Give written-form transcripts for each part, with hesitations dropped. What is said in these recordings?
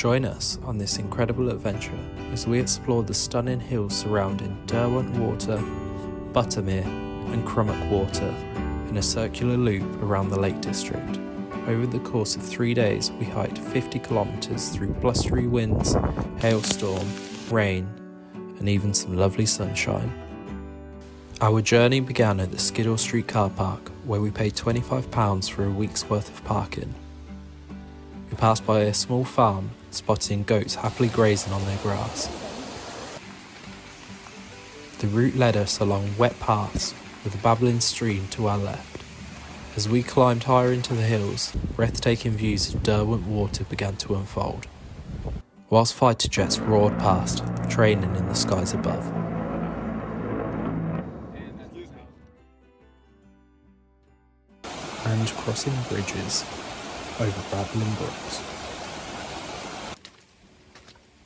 Join us on this incredible adventure as we explore the stunning hills surrounding Derwent Water, Buttermere and Crummock Water in a circular loop around the Lake District. Over the course of 3 days, we hiked 50 kilometres through blustery winds, hailstorm, rain, and even some lovely sunshine. Our journey began at the Skiddaw Street car park, where we paid £25 for a week's worth of parking. We passed by a small farm, spotting goats happily grazing on their grass. The route led us along wet paths with a babbling stream to our left. As we climbed higher into the hills, breathtaking views of Derwent Water began to unfold, whilst fighter jets roared past, training in the skies above. And crossing bridges over babbling brooks.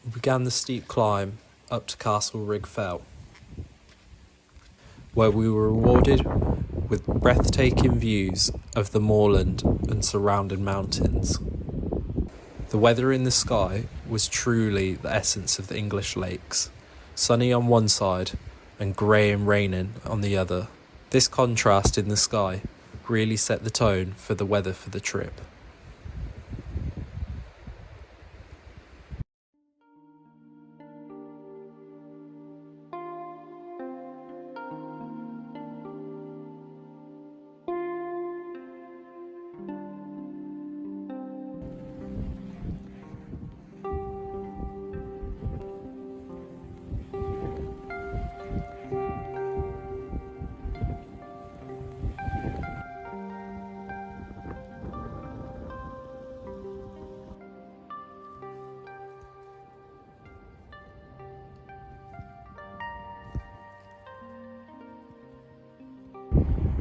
We began the steep climb up to Castle Rig Fell, where we were rewarded with breathtaking views of the moorland and surrounding mountains. The weather in the sky was truly the essence of the English lakes, sunny on one side and grey and raining on the other. This contrast in the sky really set the tone for the weather for the trip.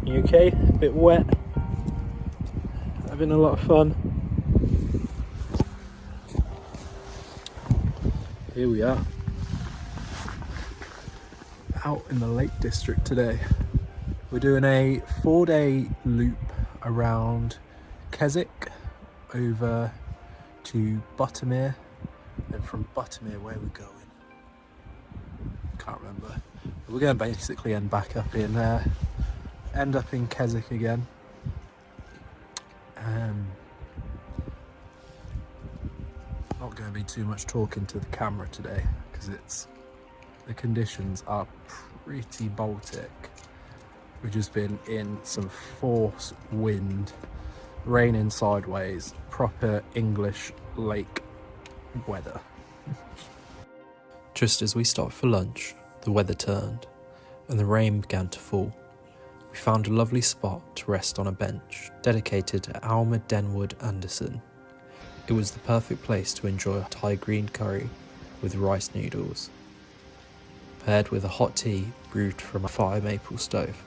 You okay? A bit wet. Having a lot of fun. Here we are. Out in the Lake District today. We're doing a 4-day loop around Keswick over to Buttermere, and from Buttermere where we're going, can't remember. We're going to basically end up in Keswick again. Not going to be too much talking to the camera today because the conditions are pretty Baltic. We've just been in some force wind, raining sideways, proper English lake weather. Just as we stopped for lunch, the weather turned and the rain began to fall. We found a lovely spot to rest on a bench dedicated to Alma Denwood Anderson. It was the perfect place to enjoy a Thai green curry with rice noodles, paired with a hot tea brewed from a fire maple stove.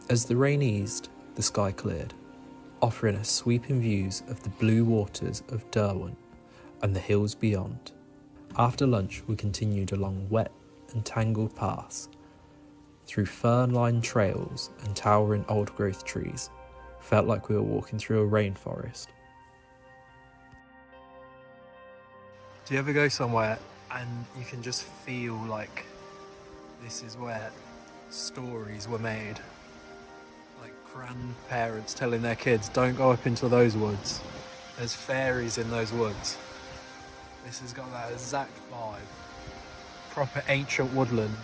As the rain eased, the sky cleared, offering us sweeping views of the blue waters of Derwent and the hills beyond. After lunch, we continued along wet and tangled paths, through fern-lined trails and towering old-growth trees. Felt like we were walking through a rainforest. Do you ever go somewhere and you can just feel like this is where stories were made? Like grandparents telling their kids, don't go up into those woods, there's fairies in those woods. This has got that exact vibe. Proper ancient woodland.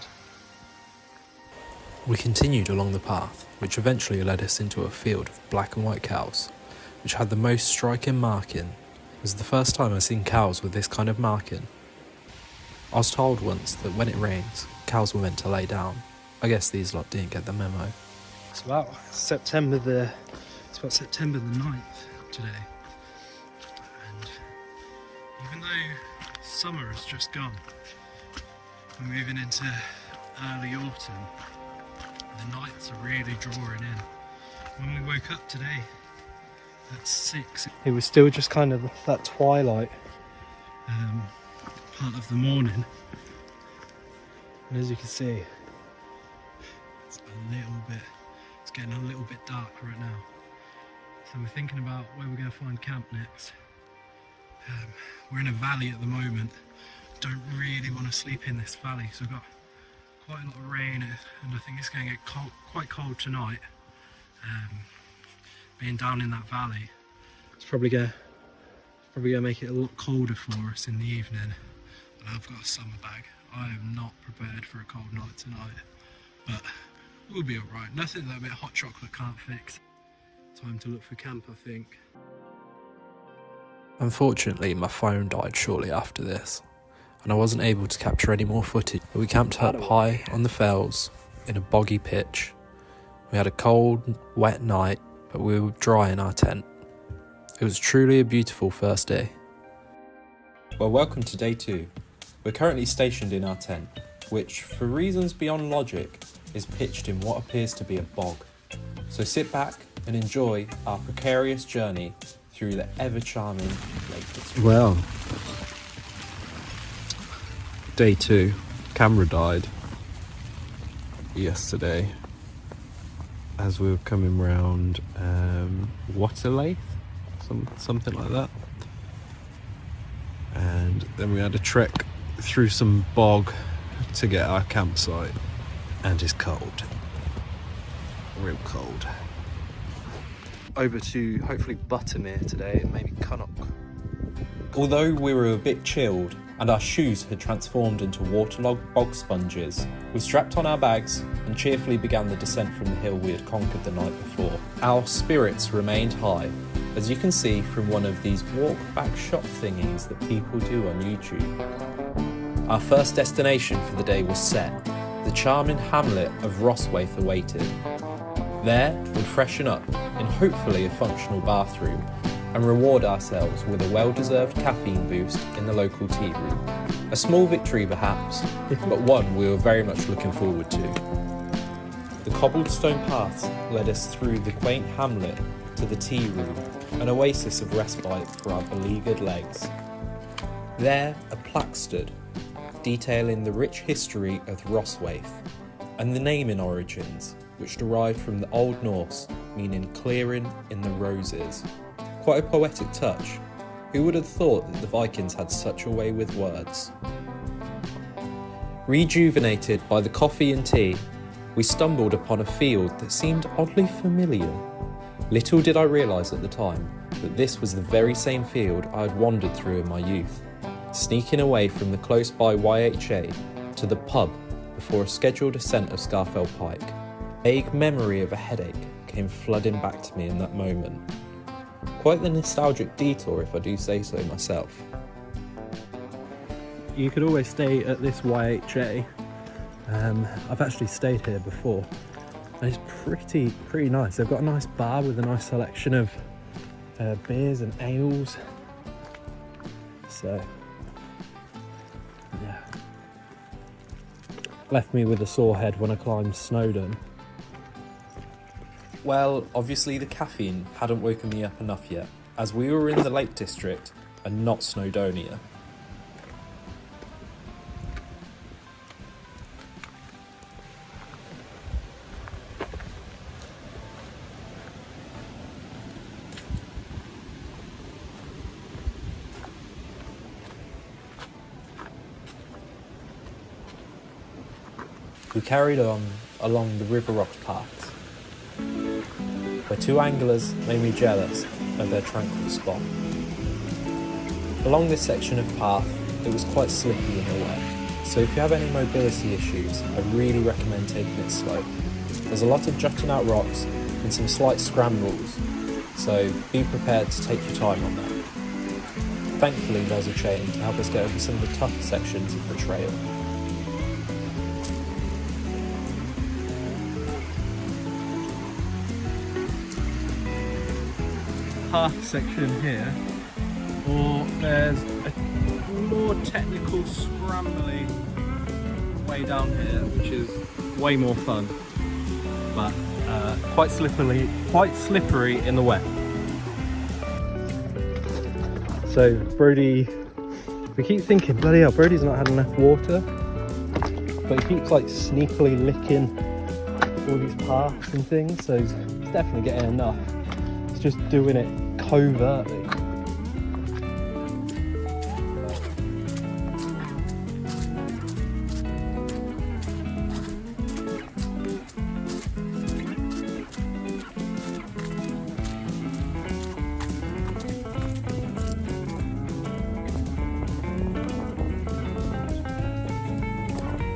We continued along the path, which eventually led us into a field of black and white cows, which had the most striking marking. It was the first time I'd seen cows with this kind of marking. I was told once that when it rains, cows were meant to lay down. I guess these lot didn't get the memo. It's about September the 9th today. And even though summer has just gone, we're moving into early autumn. The nights are really drawing in. When we woke up today at 6, it was still just kind of that twilight part of the morning. And as you can see, it's getting a little bit dark right now. So we're thinking about where we're going to find camp next. We're in a valley at the moment. Don't really want to sleep in this valley because we've got quite a lot of rain, and I think it's going to get quite cold tonight. Being down in that valley, it's probably going to make it a lot colder for us in the evening. But I've got a summer bag. I am not prepared for a cold night tonight, but we'll be alright. Nothing that a bit of hot chocolate can't fix. Time to look for camp, I think. Unfortunately, my phone died shortly after this, and I wasn't able to capture any more footage. But we camped up high on the fells in a boggy pitch. We had a cold, wet night, but we were dry in our tent. It was truly a beautiful first day. Well, welcome to day 2. We're currently stationed in our tent, which, for reasons beyond logic, is pitched in what appears to be a bog. So sit back and enjoy our precarious journey through the ever-charming Lake District. Well, day 2, camera died yesterday as we were coming round Waterlake, something like that. And then we had a trek through some bog to get our campsite, and it's cold, real cold. Over to hopefully Buttermere today and maybe Cunnock. Although we were a bit chilled and our shoes had transformed into waterlogged bog sponges, we strapped on our bags and cheerfully began the descent from the hill we had conquered the night before. Our spirits remained high, as you can see from one of these walk-back shot thingies that people do on YouTube. Our first destination for the day was set. The charming hamlet of Rosswaith awaited. There, we'd freshen up in hopefully a functional bathroom and reward ourselves with a well-deserved caffeine boost in the local tea room. A small victory perhaps, but one we were very much looking forward to. The cobblestone paths led us through the quaint hamlet to the tea room, an oasis of respite for our beleaguered legs. There, a plaque stood, detailing the rich history of Rosswaith and the naming origins, which derived from the Old Norse, meaning clearing in the roses. Quite a poetic touch. Who would have thought that the Vikings had such a way with words? Rejuvenated by the coffee and tea, we stumbled upon a field that seemed oddly familiar. Little did I realise at the time that this was the very same field I had wandered through in my youth, sneaking away from the close-by YHA to the pub before a scheduled ascent of Scarfell Pike. A vague memory of a headache came flooding back to me in that moment. Quite the nostalgic detour, if I do say so myself. You could always stay at this YHA. I've actually stayed here before, and it's pretty nice. They've got a nice bar with a nice selection of beers and ales. So, yeah. Left me with a sore head when I climbed Snowdon. Well, obviously the caffeine hadn't woken me up enough yet, as we were in the Lake District and not Snowdonia. We carried on along the River Rock paths, where 2 anglers made me jealous of their tranquil spot. Along this section of path, it was quite slippy in the wet, so if you have any mobility issues, I really recommend taking it slow. There's a lot of jutting out rocks and some slight scrambles, so be prepared to take your time on that. Thankfully there's a chain to help us get over some of the tougher sections of the trail. Path section here, or there's a more technical scrambly way down here, which is way more fun, but quite slippery in the wet. So Brody, we keep thinking, bloody hell, Brody's not had enough water. but he keeps like sneakily licking all these paths and things, so he's definitely getting enough. He's just doing it covertly.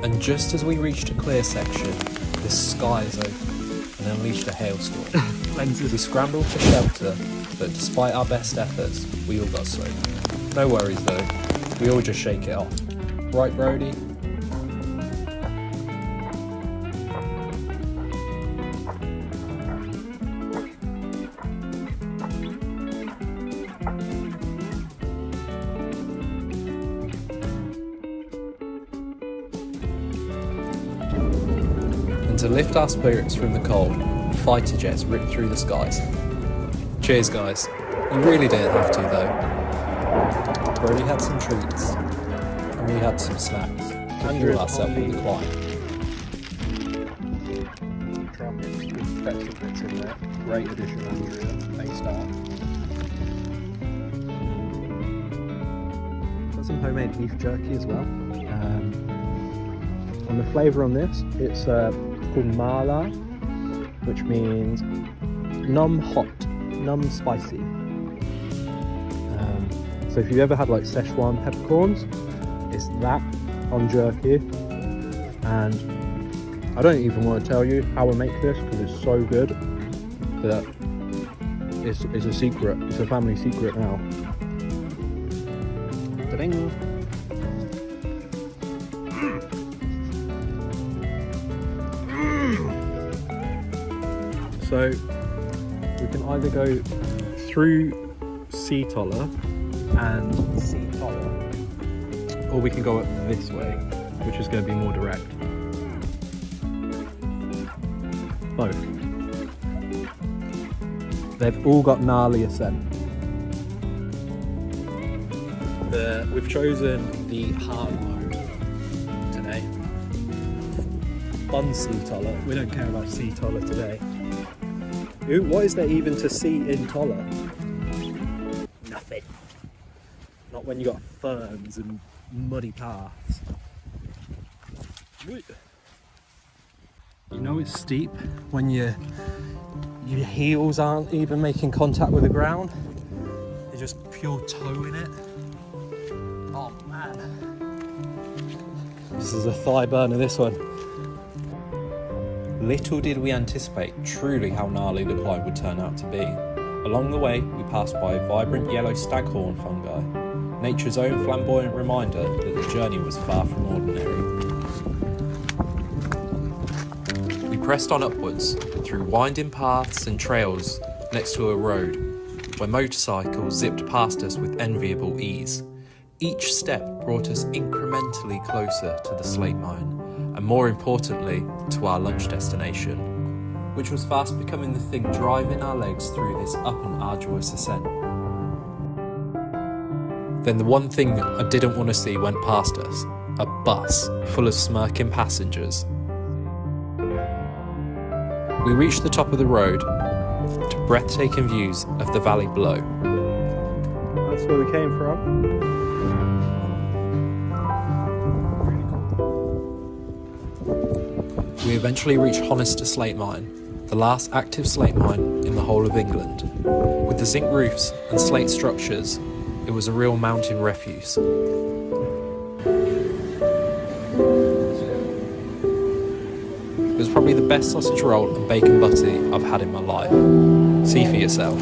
And just as we reached a clear section, the skies opened and unleashed a hailstorm. We scrambled for shelter, but despite our best efforts, we all got soaked. No worries though, we all just shake it off. Right, Brody? And to lift our spirits from the cold, fighter jets ripped through the skies. Cheers guys, you really didn't have to though. Brody had some treats, and we had some snacks to fuel ourselves for the climb. Trumpets with pretzel bits in there, great addition Andrea, A-star. Got some homemade beef jerky as well. And the flavour on this, it's called mala, which means num hot, num spicy. So if you've ever had like Szechuan peppercorns, it's that on jerky. And I don't even want to tell you how I make this because it's so good that it's a secret. It's a family secret now. Ta-ding. So we can either go through Sea Toller and Sea Toller, or we can go up this way, which is going to be more direct. Both. They've all got gnarly ascent. We've chosen the hard mode today. Fun Sea Toller. We don't care about Sea Toller today. What is there even to see in Toller? Nothing. Not when you got ferns and muddy paths. You know it's steep when your heels aren't even making contact with the ground. You're just pure toeing it. Oh man. This is a thigh burner, this one. Little did we anticipate truly how gnarly the climb would turn out to be. Along the way, we passed by vibrant yellow staghorn fungi, nature's own flamboyant reminder that the journey was far from ordinary. We pressed on upwards, through winding paths and trails next to a road, where motorcycles zipped past us with enviable ease. Each step brought us incrementally closer to the slate mine, and more importantly, to our lunch destination, which was fast becoming the thing driving our legs through this up and arduous ascent. Then the one thing I didn't want to see went past us, a bus full of smirking passengers. We reached the top of the road to breathtaking views of the valley below. That's where we came from. We eventually reached Honister Slate Mine, the last active slate mine in the whole of England. With the zinc roofs and slate structures, it was a real mountain refuse. It was probably the best sausage roll and bacon butty I've had in my life. See for yourself.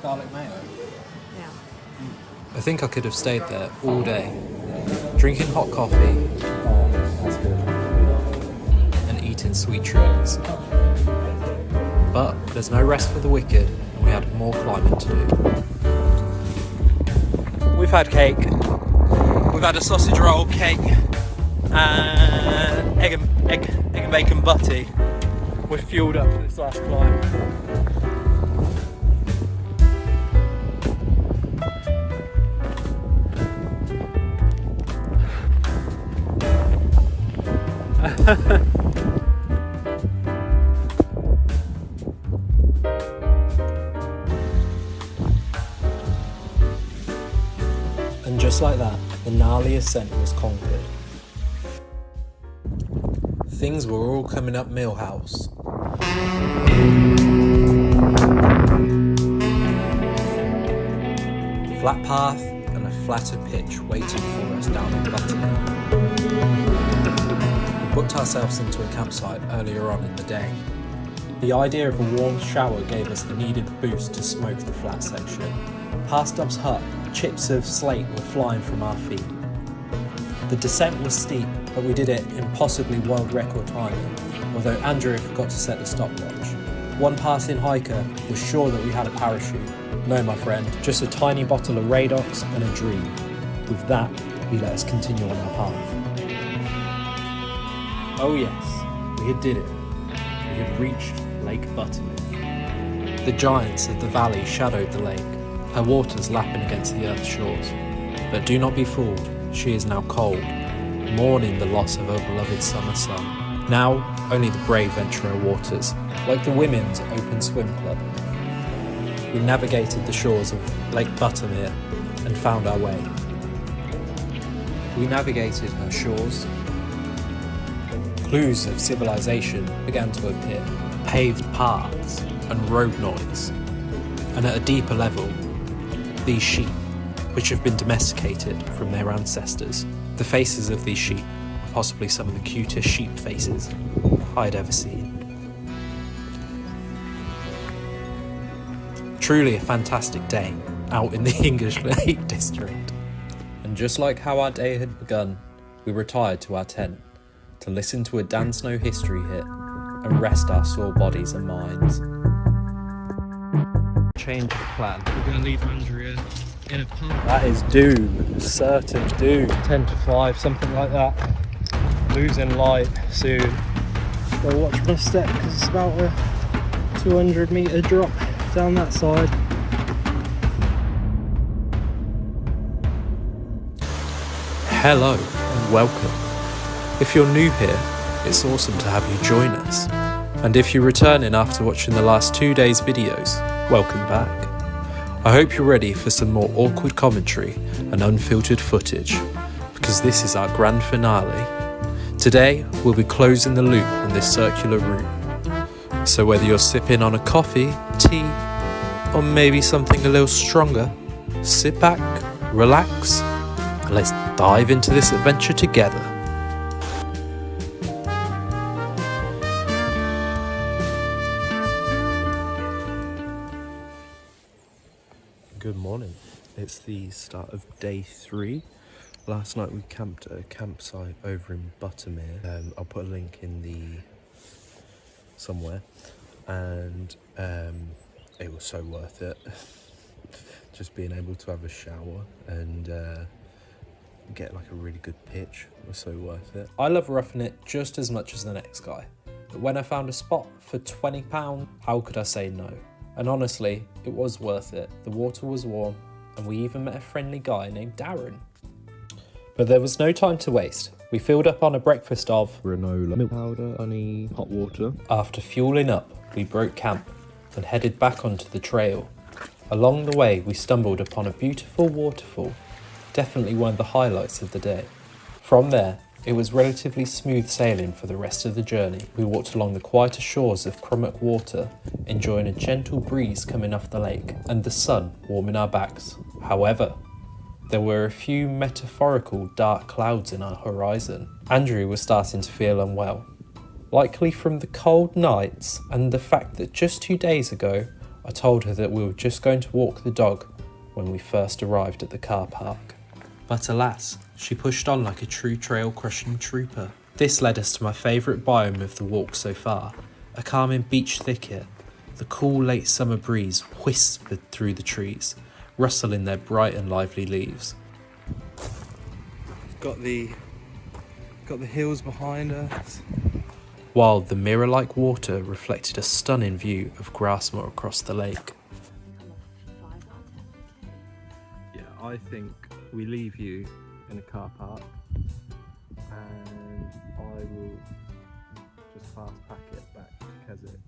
Garlic mayo. I think I could have stayed there all day, drinking hot coffee and eating sweet treats. But there's no rest for the wicked, and we had more climbing to do. We've had cake, we've had a sausage roll, cake, and egg and bacon butty. We're fueled up for this last climb. And just like that, the gnarly ascent was conquered. Things were all coming up Millhouse. Flat path and a flatter pitch waiting for us down in Buttermere. We booked ourselves into a campsite earlier on in the day. The idea of a warm shower gave us the needed boost to smoke the flat section. Past Dobbs' hut, chips of slate were flying from our feet. The descent was steep, but we did it in possibly world record timing, although Andrea forgot to set the stopwatch. One passing hiker was sure that we had a parachute. No, my friend, just a tiny bottle of Radox and a dream. With that, he let us continue on our path. Oh yes, we had did it. We had reached Lake Buttermere. The giants of the valley shadowed the lake, her waters lapping against the earth's shores. But do not be fooled, she is now cold, mourning the loss of her beloved summer sun. Now, only the brave venture her waters, like the Women's Open Swim Club. We navigated the shores of Lake Buttermere and found our way. We navigated her shores. Clues of civilization began to appear, paved paths and road noise. And at a deeper level, these sheep, which have been domesticated from their ancestors. The faces of these sheep are possibly some of the cutest sheep faces I'd ever seen. Truly a fantastic day out in the English Lake District. And just like how our day had begun, we retired to our tent to listen to a Dan Snow history hit and rest our sore bodies and minds. Change of plan. We're going to leave Andrea in a pub. That is doom, certain doom. 10 to 5, something like that. Losing light soon. Gotta watch my step because it's about a 200 metre drop down that side. Hello and welcome. If you're new here, it's awesome to have you join us. And if you're returning after watching the last 2 days' videos, welcome back. I hope you're ready for some more awkward commentary and unfiltered footage, because this is our grand finale. Today, we'll be closing the loop on this circular route. So whether you're sipping on a coffee, tea, or maybe something a little stronger, sit back, relax, and let's dive into this adventure together. Good morning. It's the start of day 3. Last night we camped at a campsite over in Buttermere. I'll put a link in the somewhere, and it was so worth it. Just being able to have a shower and get like a really good pitch was so worth it. I love roughing it just as much as the next guy, but when I found a spot for £20, how could I say no? And honestly, it was worth it. The water was warm, and we even met a friendly guy named Darren. But there was no time to waste. We filled up on a breakfast of granola, milk powder, honey, hot water. After fueling up, we broke camp and headed back onto the trail. Along the way, we stumbled upon a beautiful waterfall, definitely one of the highlights of the day. From there, it was relatively smooth sailing for the rest of the journey. We walked along the quieter shores of Crummock Water, enjoying a gentle breeze coming off the lake and the sun warming our backs. However, there were a few metaphorical dark clouds in our horizon. Andrew was starting to feel unwell, likely from the cold nights and the fact that just 2 days ago I told her that we were just going to walk the dog when we first arrived at the car park. But alas, she pushed on like a true trail-crushing trooper. This led us to my favourite biome of the walk so far, a calming beech thicket. The cool late summer breeze whispered through the trees, rustling their bright and lively leaves. Got the hills behind us. While the mirror-like water reflected a stunning view of Grassmoor across the lake. Yeah, I think we leave you in a car park and I will fast pack it back to Keswick.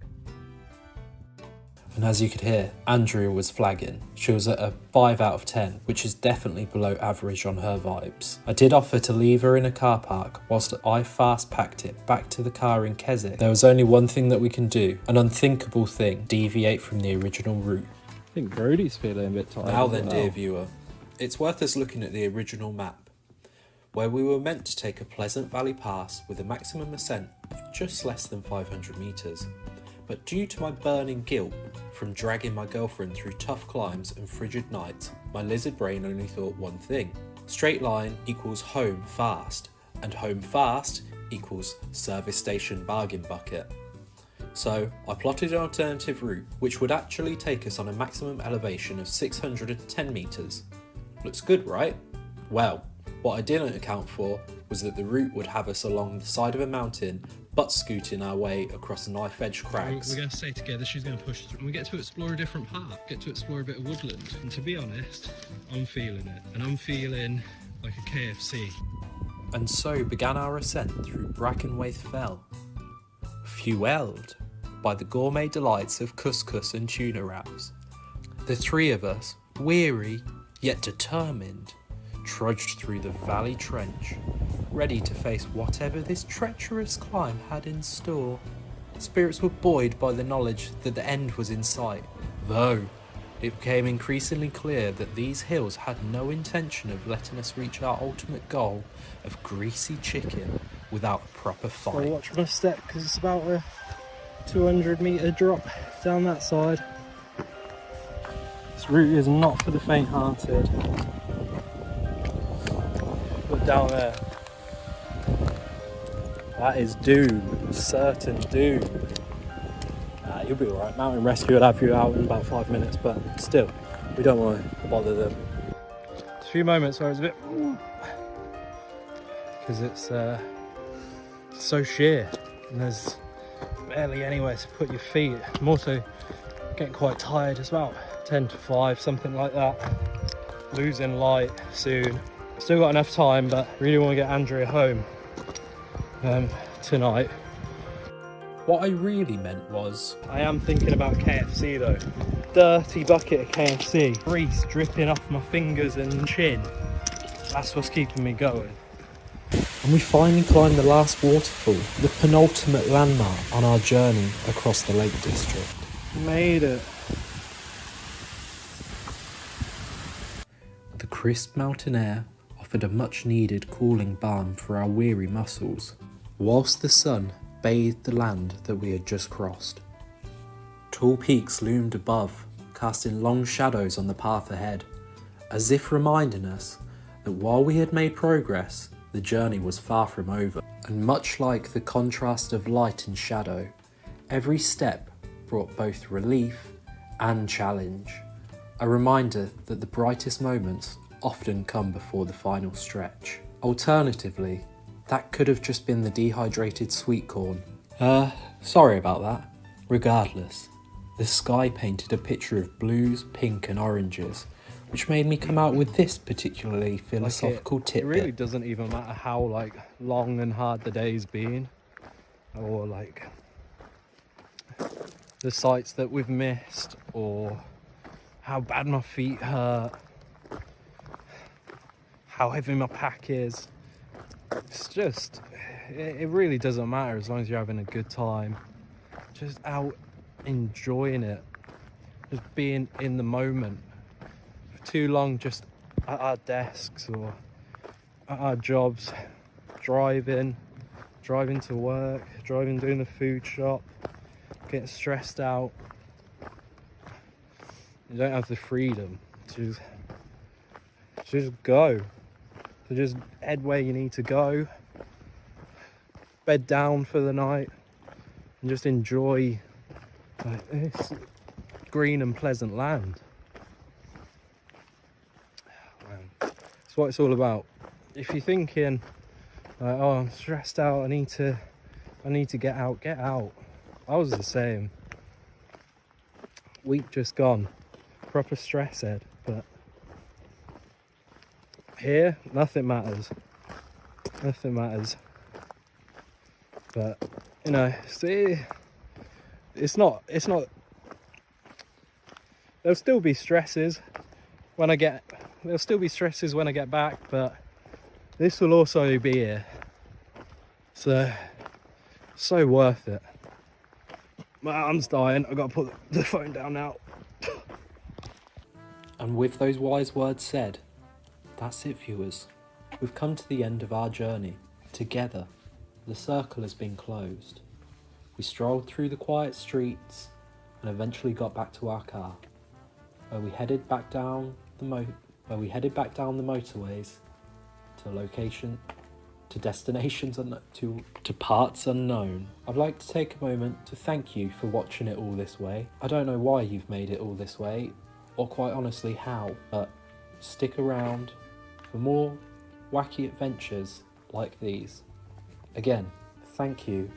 And as you could hear, Andrea was flagging. She was at a 5 out of 10, which is definitely below average on her vibes. I did offer to leave her in a car park whilst I fast packed it back to the car in Keswick. There was only one thing that we can do, an unthinkable thing, deviate from the original route. I think Brody's feeling a bit tired. Now then, dear viewer, it's worth us looking at the original map, where we were meant to take a pleasant valley pass with a maximum ascent of just less than 500 metres. But due to my burning guilt from dragging my girlfriend through tough climbs and frigid nights, my lizard brain only thought one thing. Straight line equals home fast, and home fast equals service station bargain bucket. So I plotted an alternative route which would actually take us on a maximum elevation of 610 metres. Looks good, right? Well, what I didn't account for was that the route would have us along the side of a mountain, butt scooting our way across knife-edge crags. We're going to stay together, she's going to push through. And we get to explore a different park, get to explore a bit of woodland. And to be honest, I'm feeling it. And I'm feeling like a KFC. And so began our ascent through Brackenwaith Fell, fuelled by the gourmet delights of couscous and tuna wraps. The three of us, weary yet determined, trudged through the valley trench, ready to face whatever this treacherous climb had in store. Spirits were buoyed by the knowledge that the end was in sight, though it became increasingly clear that these hills had no intention of letting us reach our ultimate goal of greasy chicken without a proper fight. I'll watch my step because it's about a 200 metre drop down that side. This route is not for the faint-hearted. But down there, that is doom, certain doom. You'll be alright. Mountain Rescue will have you out in about 5 minutes, but still, we don't want to bother them. A few moments where it's a bit, because it's so sheer and there's barely anywhere to put your feet. I'm also getting quite tired. It's about 10 to 5, something like that. Losing light soon. Still got enough time, but really want to get Andrea home tonight. What I really meant was, I am thinking about KFC though. Dirty bucket of KFC. Grease dripping off my fingers and chin. That's what's keeping me going. and we finally climbed the last waterfall, the penultimate landmark on our journey across the Lake District. Made it. The crisp mountain air offered a much needed cooling balm for our weary muscles, whilst the sun bathed the land that we had just crossed. Tall peaks loomed above, casting long shadows on the path ahead, as if reminding us that while we had made progress, the journey was far from over. And much like the contrast of light and shadow, every step brought both relief and challenge, a reminder that the brightest moments often come before the final stretch. Alternatively, that could have just been the dehydrated sweet corn. Sorry about that. Regardless, the sky painted a picture of blues, pink and oranges, which made me come out with this particularly philosophical tidbit. It really doesn't even matter how long and hard the day's been, or the sights that we've missed, or how bad my feet hurt, how heavy my pack is. It's just, it really doesn't matter as long as you're having a good time. Just out enjoying it, just being in the moment. For too long just at our desks or at our jobs, driving to work, doing the food shop, getting stressed out. You don't have the freedom to just go. So just head where you need to go, bed down for the night, and just enjoy this green and pleasant land. Man, that's what it's all about. If you're thinking, oh, I'm stressed out, I need to get out, get out. I was the same. Week just gone, proper stress head, but here, nothing matters. But You know, see, it's not. There'll still be stresses when I get. There'll still be stresses when I get back, but this will also be here. So worth it. My arm's dying. I've got to put the phone down now. And with those wise words said, that's it, viewers. We've come to the end of our journey. Together, the circle has been closed. We strolled through the quiet streets and eventually got back to our car, where we headed back down the motorways to destinations to parts unknown. I'd like to take a moment to thank you for watching it all this way. I don't know why you've made it all this way, or quite honestly how, but stick around for more wacky adventures like these. Again, thank you